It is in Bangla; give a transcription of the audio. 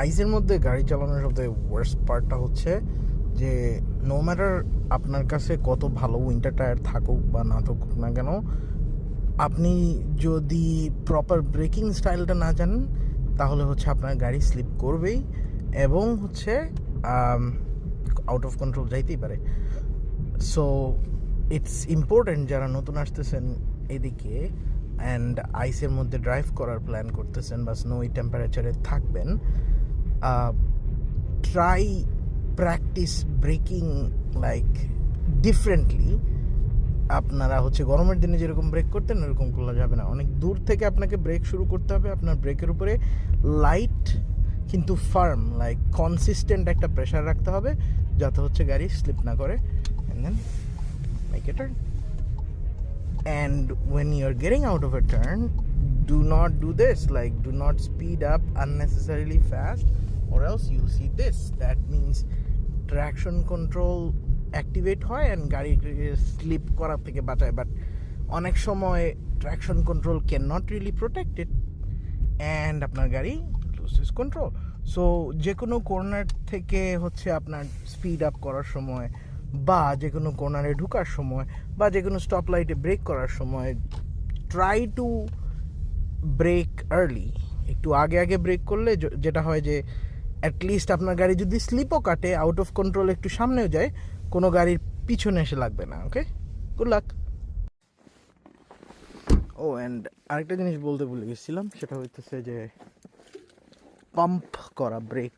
আইসের মধ্যে গাড়ি চালানোর সবথেকে ওয়ার্স্ট পার্টটা হচ্ছে যে নো ম্যাটার আপনার কাছে কত ভালো উইন্টার টায়ার থাকুক বা না থাকুক না কেন, আপনি যদি প্রপার ব্রেকিং স্টাইলটা না জানেন তাহলে হচ্ছে আপনার গাড়ি স্লিপ করবেই এবং হচ্ছে আউট অফ কন্ট্রোল যাইতেই পারে। সো ইটস ইম্পর্টেন্ট যারা নতুন আসতেছেন এদিকে অ্যান্ড আইসের মধ্যে ড্রাইভ করার প্ল্যান করতেছেন বা স্নোই টেম্পারেচারে থাকবেন, try practice breaking like differently. আপনারা হচ্ছে গরমের দিনে যেরকম ব্রেক করতেন এরকম করা যাবে না, অনেক দূর থেকে আপনাকে ব্রেক শুরু করতে হবে। আপনার ব্রেকের উপরে লাইট কিন্তু ফার্ম লাইক কনসিস্টেন্ট একটা প্রেশার রাখতে হবে যাতে হচ্ছে গাড়ি স্লিপ না করে। And then make a turn, and when you're getting out of a turn, do not do this, like do not speed up unnecessarily fast or else you see this. That means traction control activate হয় and গাড়ি স্লিপ করার থেকে বাঁচায়, বাট অনেক সময় traction control cannot really protect it and আপনার গাড়ি loses control. সো যে কোনো কর্নার থেকে হচ্ছে আপনার স্পিড আপ করার সময় বা যে কোনো কর্নারে ঢোকার সময় বা যে কোনো স্টপ লাইটে ব্রেক করার সময় ট্রাই টু ব্রেক আর্লি। একটু আগে আগে ব্রেক করলে যেটা হয় যে অ্যাটলিস্ট আপনার গাড়ি যদি স্লিপও কাটে, আউট অফ কন্ট্রোল একটু সামনেও যায়, কোনো গাড়ির পিছনে এসে লাগবে না। ওকে, গুড লাক। ও অ্যান্ড আরেকটা জিনিস বলতে ভুলে গেছিলাম, সেটা হইতেছে যে পাম্প করা ব্রেক